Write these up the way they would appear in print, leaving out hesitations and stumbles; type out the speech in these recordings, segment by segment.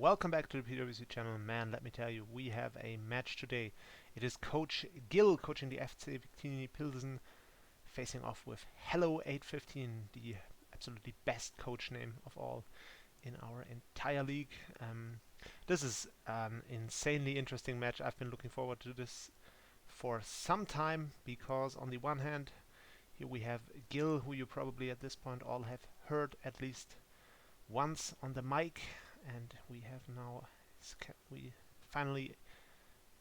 welcome back to the PWC channel. Man, let me tell you, we have a match today. It is Coach Guil coaching the FC Victini Pilsen, facing off with Hello 815, the absolutely best coach name of all in our entire league. This is an insanely interesting match. I've been looking forward to this for some time because on the one hand, here we have Guil, who you probably at this point all have heard at least once on the mic, and we finally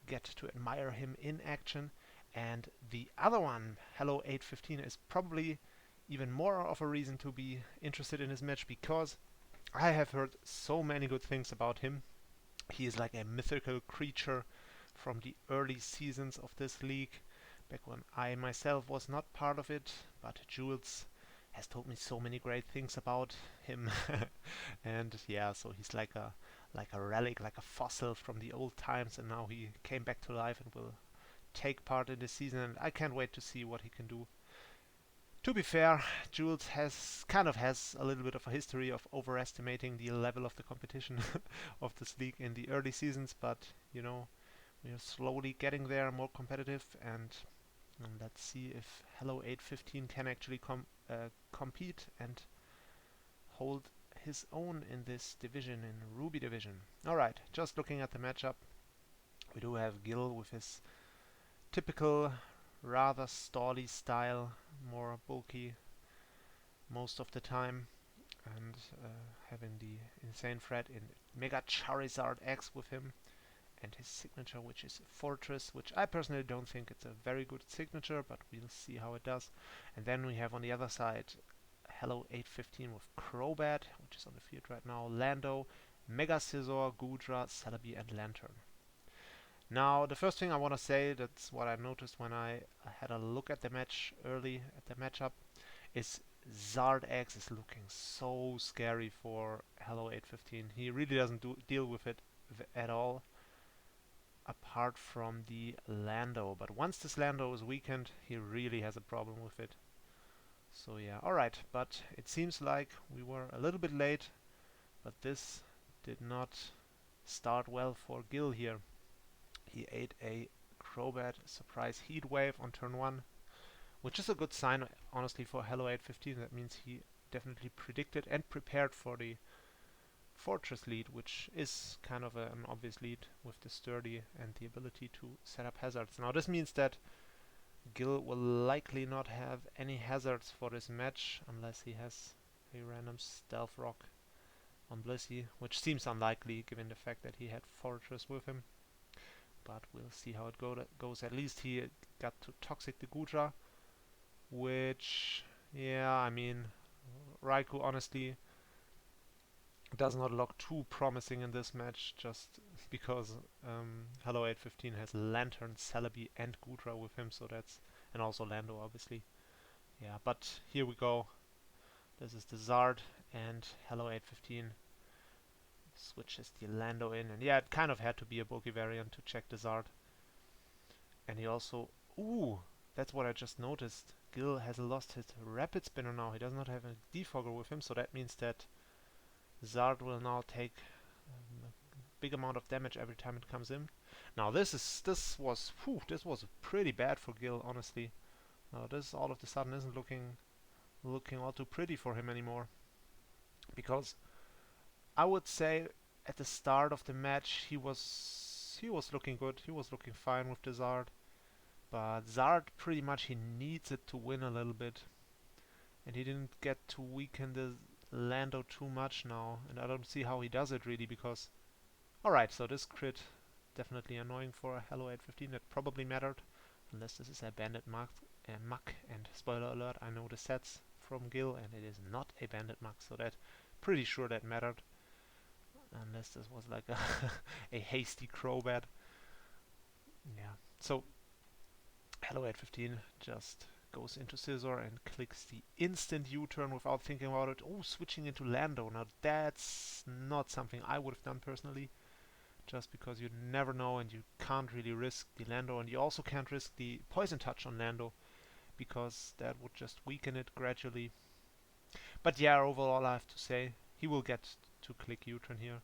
get to admire him in action. And the other one, Hello 815, is probably even more of a reason to be interested in his match because I have heard so many good things about him. He is like a mythical creature from the early seasons of this league, back when I myself was not part of it, but Jules has told me so many great things about him. And yeah, so he's like a relic, like a fossil from the old times, and now he came back to life and will take part in this season, and I can't wait to see what he can do. To be fair, Jules has a little bit of a history of overestimating the level of the competition of this league in the early seasons, but you know, we are slowly getting there, more competitive, and let's see if Hello 815 can actually compete and hold his own in this division, in Ruby division. Alright, just looking at the matchup, we do have Guil with his typical rather stally style, more bulky most of the time, and having the insane threat in Mega Charizard X with him, and his signature, which is Fortress, which I personally don't think it's a very good signature, but we'll see how it does. And then we have on the other side Hello 815 with Crobat, which is on the field right now, Lando, Mega Scizor, Gudra, Celebi, and Lantern. Now, the first thing I want to say, that's what I noticed when I had a look at the match early, at the matchup, is Zard X is looking so scary for Hello 815. He really doesn't deal with it at all, apart from the Lando. But once this Lando is weakened, he really has a problem with it. So yeah, alright, but it seems like we were a little bit late, but this did not start well for Guil here. He ate a Crobat surprise Heat Wave on turn 1, which is a good sign, honestly, for Hello 815. That means he definitely predicted and prepared for the Fortress lead, which is kind of an obvious lead with the sturdy and the ability to set up hazards. Now this means that Guil will likely not have any hazards for this match unless he has a random Stealth Rock on Blissey, which seems unlikely given the fact that he had Fortress with him. But we'll see how it goes. At least he got to Toxic the Gudra, which, yeah, I mean, Raikou honestly does not look too promising in this match, just because Hello 815 has Lantern, Celebi, and Gudra with him, so that's, and also Lando, obviously. Yeah, but here we go. This is the Zard, and Hello 815 switches the Lando in, and yeah, it kind of had to be a bulky variant to check the Zard. And he also, ooh, that's what I just noticed. Guil has lost his Rapid Spinner now. He does not have a Defogger with him, so that means that Zard will now take a big amount of damage every time it comes in. Now this was pretty bad for Guil, honestly. Now this all of a sudden isn't looking all too pretty for him anymore. Because I would say at the start of the match he was looking good. He was looking fine with the Zard. But Zard pretty much he needs it to win a little bit. And he didn't get to weaken the Lando too much now, and I don't see how he does it really, because alright, so this crit definitely annoying for a Hello 815. That probably mattered, unless this is a bandit muck, and spoiler alert, I know the sets from Guil and it is not a bandit muck, so that pretty sure that mattered, unless this was like a hasty Crobat. Yeah, so Hello 815 just goes into Scizor and clicks the instant U-turn without thinking about it. Oh, switching into Lando. Now that's not something I would have done personally, just because you never know and you can't really risk the Lando, and you also can't risk the Poison Touch on Lando because that would just weaken it gradually. But yeah, overall I have to say he will get to click U-turn here,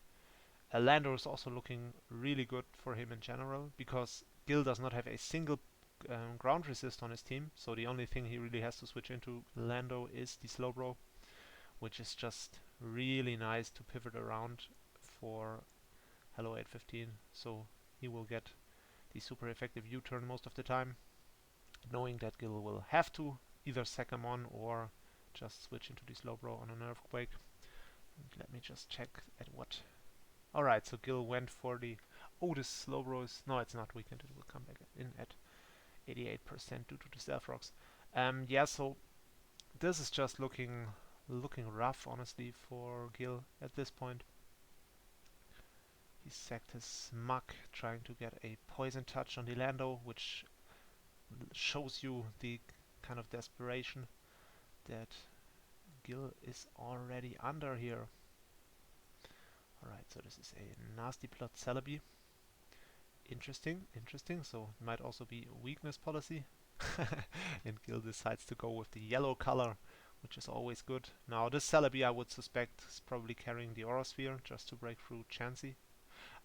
Lando is also looking really good for him in general because Guil does not have a single ground resist on his team, so the only thing he really has to switch into Lando is the Slowbro, which is just really nice to pivot around for Hello 815. So he will get the super effective U-turn most of the time, knowing that Guil will have to either sack him on or just switch into the Slowbro on an Earthquake. And let me just check at what. Alright, so Guil went for the. Oh, this Slowbro is. No, it's not weakened. It will come back in at 88% due to the Stealth Rocks. Yeah, so this is just looking rough, honestly, for Guil at this point. He sacked his Mug, trying to get a Poison Touch on the Lando, which shows you the kind of desperation that Guil is already under here. Alright, so this is a nasty plot Celebi. Interesting. So it might also be a weakness policy. And Guil decides to go with the yellow color, which is always good. Now this Celebi I would suspect is probably carrying the Aura Sphere just to break through Chansey.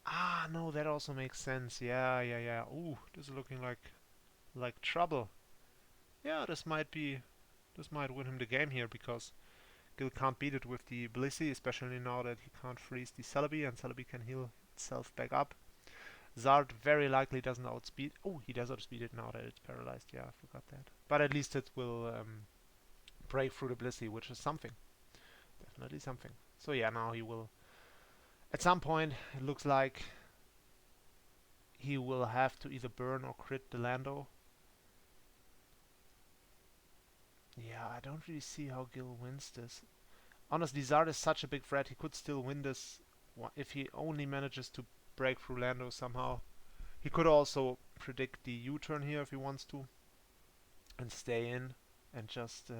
Ah, no, that also makes sense. Yeah. Ooh, this is looking like trouble. Yeah, this might win him the game here because Guil can't beat it with the Blissey, especially now that he can't freeze the Celebi and Celebi can heal itself back up. Zard very likely doesn't outspeed. Oh, he does outspeed it now that it's paralyzed. Yeah, I forgot that. But at least it will break through the Blissey, which is something. Definitely something. So yeah, now he will. At some point, it looks like he will have to either burn or crit the Lando. Yeah, I don't really see how Guil wins this. Honestly, Zard is such a big threat. He could still win this if he only manages to break through Lando somehow. He could also predict the U-turn here if he wants to and stay in and just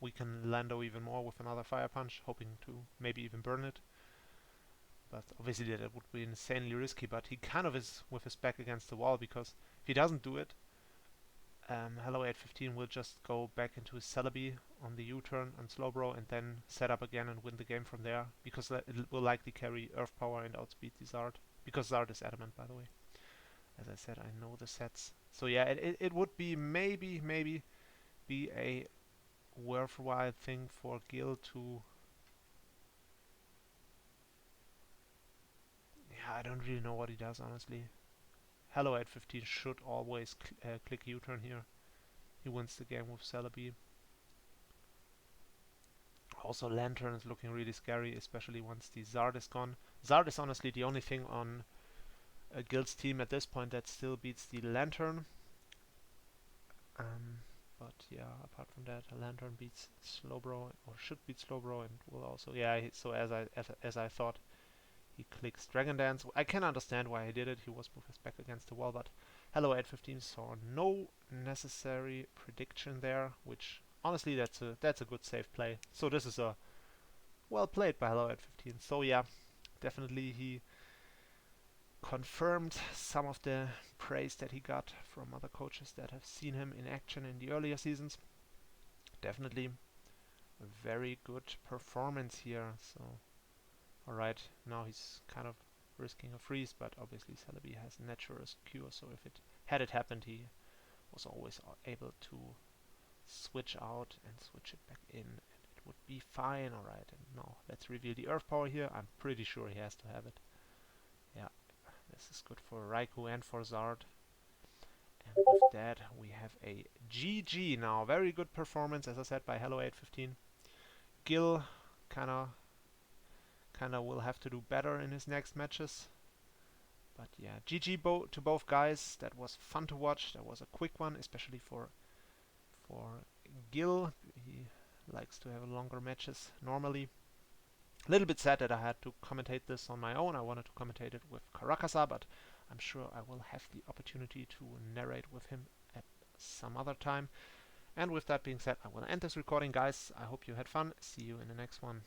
weaken Lando even more with another Fire Punch, hoping to maybe even burn it. But obviously that would be insanely risky, but he kind of is with his back against the wall because if he doesn't do it, Hello 815 will just go back into his Celebi on the U-turn and Slowbro and then set up again and win the game from there because it will likely carry Earth Power and outspeed the Zard because Zard is adamant, by the way. As I said, I know the sets. So yeah, it would be maybe be a worthwhile thing for Guil to. Yeah, I don't really know what he does, honestly. Hello 815 should always click U-turn here. He wins the game with Celebi. Also, Lantern is looking really scary, especially once the Zard is gone. Zard is honestly the only thing on Guild's team at this point that still beats the Lantern. But yeah, apart from that, Lantern beats Slowbro, or should beat Slowbro, and will also. Yeah, so as I thought, he clicks Dragon Dance. I can understand why he did it. He was with his back against the wall, but Hello 815 saw no necessary prediction there, which honestly that's a good safe play. So this is a well played by Hello 815. So yeah, definitely he confirmed some of the praise that he got from other coaches that have seen him in action in the earlier seasons. Definitely a very good performance here. So alright, now he's kind of risking a freeze, but obviously Celebi has Naturalist Cure, so if it had it happened, he was always able to switch out and switch it back in, and it would be fine. Alright, and now let's reveal the Earth Power here. I'm pretty sure he has to have it. Yeah, this is good for Raikou and for Zard. And with that, we have a GG now. Very good performance, as I said, by Hello 815. Guil kinda will have to do better in his next matches. But yeah, GG to both guys. That was fun to watch. That was a quick one, especially for Guil. He likes to have longer matches normally. A little bit sad that I had to commentate this on my own. I wanted to commentate it with Karakasa, but I'm sure I will have the opportunity to narrate with him at some other time. And with that being said, I will end this recording, guys. I hope you had fun. See you in the next one.